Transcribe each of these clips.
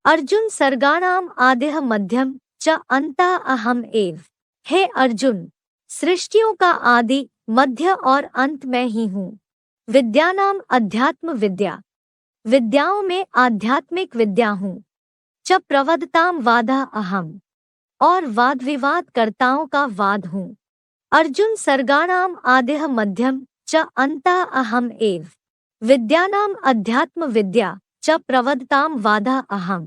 अर्जुन सर्गाणाम आदिः मध्यम च अंतः अहम एव। हे अर्जुन, सृष्टियों का आदि, मध्य और अंत मैं ही हूँ। विद्यानाम अध्यात्म विद्या, विद्याओं में आध्यात्मिक विद्या हूँ। च प्रवदताम वादा अहम, और वाद विवाद कर्ताओं का वाद हूँ। अर्जुन सर्गाणाम आदिः मध्यम च अंतः अहम एव। विद्यानाम अध्यात्म विद्या च प्रवदताम वादा अहम।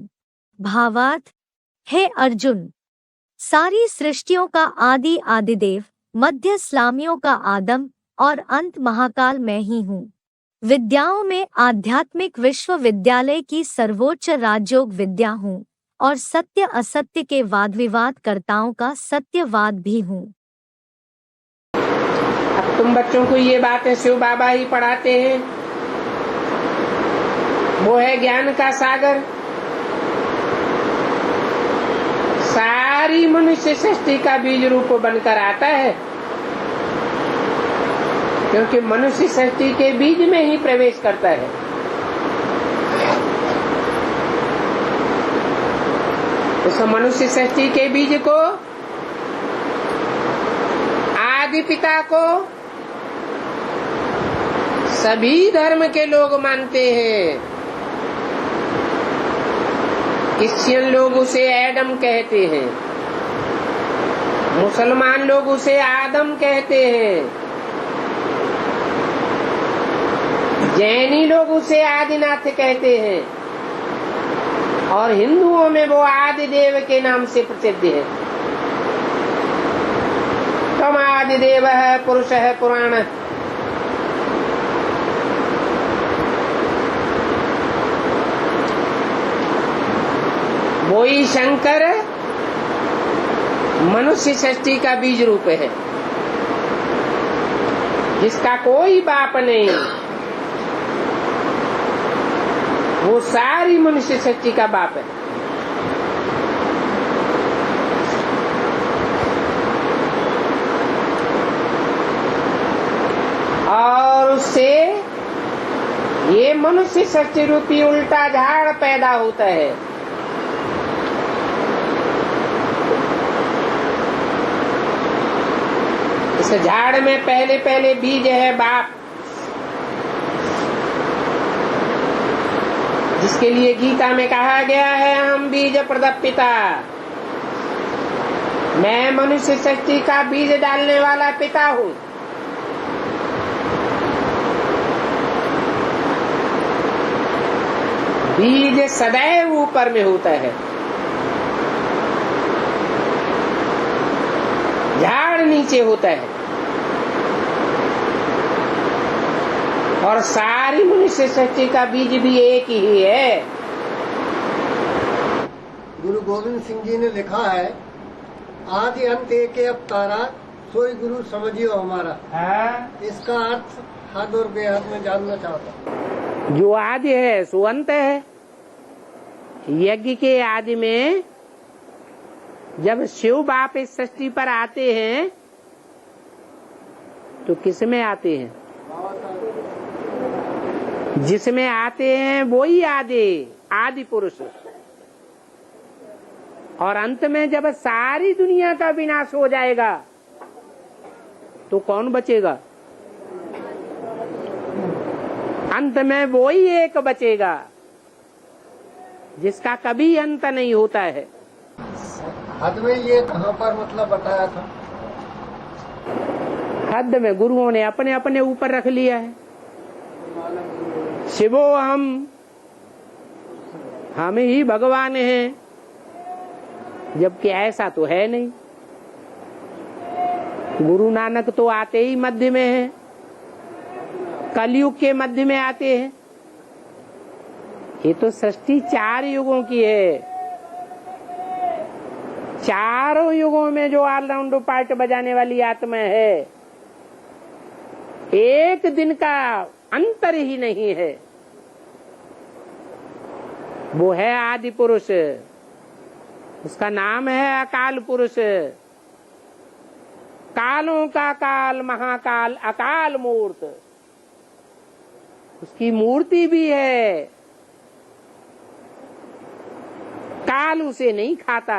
भावार्थ, हे अर्जुन, सारी सृष्टियों का आदि आदिदेव, मध्य स्लामियों का आदम और अंत महाकाल मैं ही हूँ। विद्याओं में आध्यात्मिक विश्वविद्यालय की सर्वोच्च राजयोग विद्या हूँ और सत्य असत्य के वाद विवाद कर्ताओं का सत्यवाद भी हूँ। अब तुम बच्चों को ये बातें शिव बाबा ही पढ़ाते हैं। वो है ज्ञान का सागर। सारी मनुष्य सृष्टि का बीज रूप बनकर आता है, क्योंकि मनुष्य सृष्टि के बीज में ही प्रवेश करता है। उस मनुष्य सृष्टि के बीज को, आदि पिता को सभी धर्म के लोग मानते हैं। क्रिश्चियन लोग उसे एडम कहते हैं, मुसलमान लोग उसे आदम कहते हैं, जैनी लोग उसे आदिनाथ कहते हैं, और हिंदुओं में वो आदिदेव के नाम से प्रसिद्ध है। तम आदिदेव है, पुरुष है, पुराण। वही शंकर मनुष्य सृष्टि का बीज रूप है, जिसका कोई बाप नहीं। वो सारी मनुष्य सृष्टि का बाप है। और उससे ये मनुष्य सृष्टि रूपी उल्टा झाड़ पैदा होता है। इस झाड़ में पहले पहले बीज है बाप, जिसके लिए गीता में कहा गया है, हम बीज प्रदप पिता। मैं मनुष्य सृष्टि का बीज डालने वाला पिता हूँ। बीज सदैव ऊपर में होता है, झाड़ नीचे होता है। और सारी मनुष्य सृष्टि का बीज भी एक ही है। गुरु गोविंद सिंह जी ने लिखा है, आदि अंत एक अवतारा, सोई गुरु समझियो हमारा। इसका अर्थ हद और बेहद में जानना चाहता हूँ। जो आदि है सो अंत है। यज्ञ के आदि में जब शिव बाप इस सृष्टि पर आते हैं तो किस में आते हैं? जिसमें आते हैं वही आदि पुरुष। और अंत में जब सारी दुनिया का विनाश हो जाएगा तो कौन बचेगा? अंत में वही एक बचेगा जिसका कभी अंत नहीं होता है। हद में ये कहाँ पर मतलब बताया था? हद में गुरुओं ने अपने अपने ऊपर रख लिया है। शिवो हम ही भगवान हैं, जबकि ऐसा तो है नहीं। गुरु नानक तो आते ही मध्य में हैं, कलयुग के मध्य में आते हैं। ये तो सृष्टि 4 युगों की है। चारों युगों में जो ऑलराउंड पार्ट बजाने वाली आत्मा है, एक दिन का अंतर ही नहीं है। वो है आदि पुरुष, उसका नाम है अकाल पुरुष। कालों का काल, महाकाल, अकाल मूर्त। उसकी मूर्ति भी है काल उसे नहीं खाता,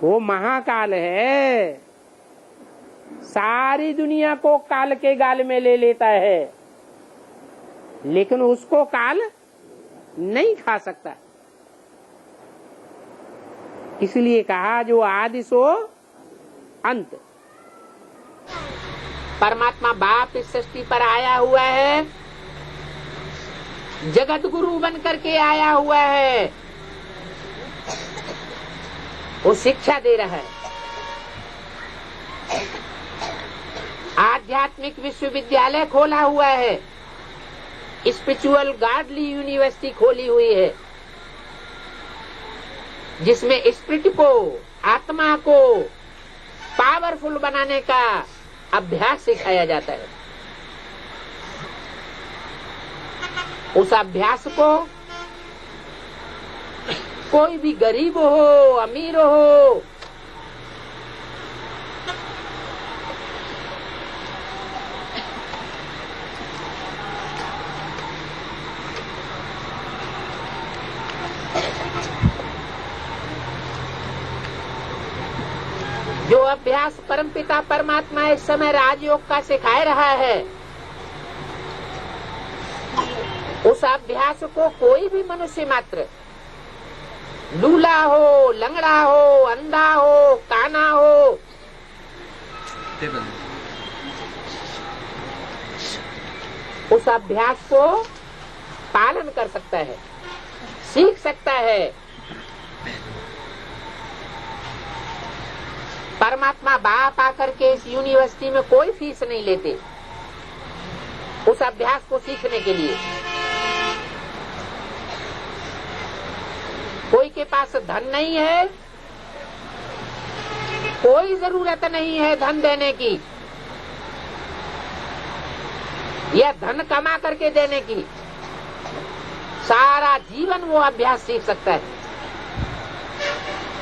वो महाकाल है, सारी दुनिया को काल के गाल में ले लेता है, लेकिन उसको काल नहीं खा सकता। इसलिए कहा जो आदि सो अंत। परमात्मा बाप इस सृष्टि पर आया हुआ है, जगत गुरु बन करके आया हुआ है, वो शिक्षा दे रहा है। आध्यात्मिक विश्वविद्यालय खोला हुआ है, स्पिरिचुअल गॉडली यूनिवर्सिटी खोली हुई है, जिसमें स्पिरिट को, आत्मा को पावरफुल बनाने का अभ्यास सिखाया जाता है। उस अभ्यास को कोई भी गरीब हो, अमीर हो, जो अभ्यास परमपिता परमात्मा इस समय राजयोग का सिखा रहा है, उस अभ्यास को कोई भी मनुष्य मात्र, लूला हो, लंगड़ा हो, अंधा हो, काना हो, उस अभ्यास को पालन कर सकता है, सीख सकता है। परमात्मा बाप आकर के इस यूनिवर्सिटी में कोई फीस नहीं लेते उस अभ्यास को सीखने के लिए। कोई के पास धन नहीं है, कोई जरूरत नहीं है धन देने की या धन कमा करके देने की, सारा जीवन वो अभ्यास सीख सकता है।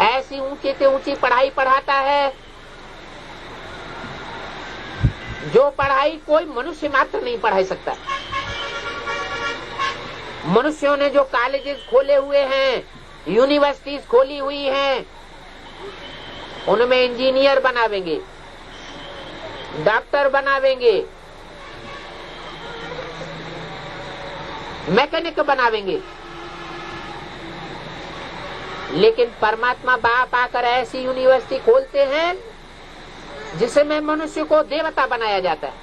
ऐसी ऊंची से ऊंची पढ़ाई पढ़ाता है जो पढ़ाई कोई मनुष्य मात्र नहीं पढ़ा सकता। मनुष्यों ने जो कॉलेजेस खोले हुए हैं, यूनिवर्सिटीज खोली हुई हैं, उनमें इंजीनियर बनावेंगे, डॉक्टर बनावेंगे, मैकेनिक बनावेंगे, लेकिन परमात्मा बाप आकर ऐसी यूनिवर्सिटी खोलते हैं जिसमें मनुष्य को देवता बनाया जाता है।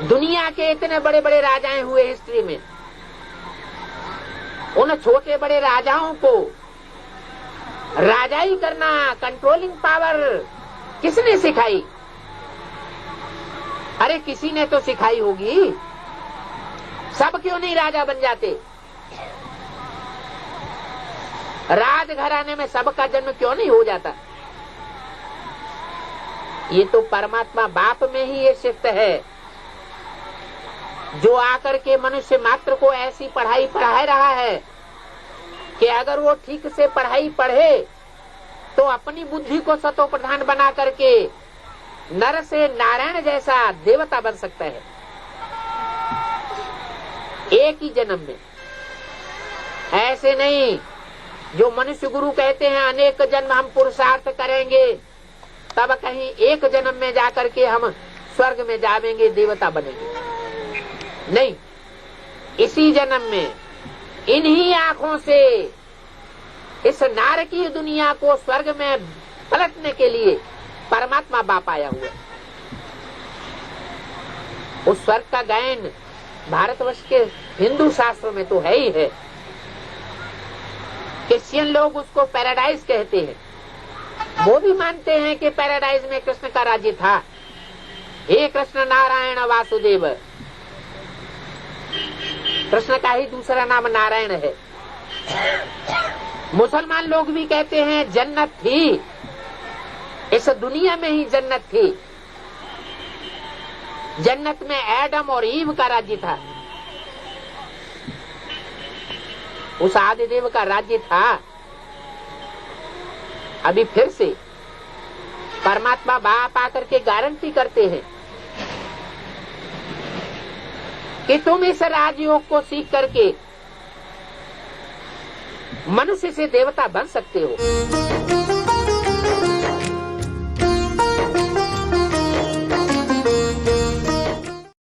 दुनिया के इतने बड़े बड़े राजाएं हुए हिस्ट्री में, उन छोटे बड़े राजाओं को राजाई करना, कंट्रोलिंग पावर किसने सिखाई? अरे किसी ने तो सिखाई होगी। सब क्यों नहीं राजा बन जाते? राजघराने में सबका जन्म क्यों नहीं हो जाता? ये तो परमात्मा बाप में ही ये शिफ्ट है, जो आकर के मनुष्य मात्र को ऐसी पढ़ाई पढ़ा रहा है कि अगर वो ठीक से पढ़ाई पढ़े तो अपनी बुद्धि को सतो प्रधान बना करके नर से नारायण जैसा देवता बन सकता है एक ही जन्म में। ऐसे नहीं जो मनुष्य गुरु कहते हैं अनेक जन्म हम पुरुषार्थ करेंगे तब कहीं एक जन्म में जाकर के हम स्वर्ग में जावेंगे, देवता बनेंगे। नहीं, इसी जन्म में इन्हीं आंखों से इस नारकीय दुनिया को स्वर्ग में पलटने के लिए परमात्मा बाप आया हुआ है। उस स्वर्ग का गायन भारतवर्ष के हिंदू शास्त्रों में तो है ही है। क्रिश्चियन लोग उसको पैराडाइज कहते हैं। वो भी मानते हैं कि पैराडाइज में कृष्ण का राज्य था। हे कृष्ण नारायण वासुदेव, कृष्ण का ही दूसरा नाम नारायण है। मुसलमान लोग भी कहते हैं जन्नत थी, इस दुनिया में ही जन्नत थी। जन्नत में एडम और ईव का राज्य था, उस आदिदेव का राज्य था। अभी फिर से परमात्मा बाप आकर के गारंटी करते हैं कि तुम इस राजयोग को सीख करके मनुष्य से देवता बन सकते हो।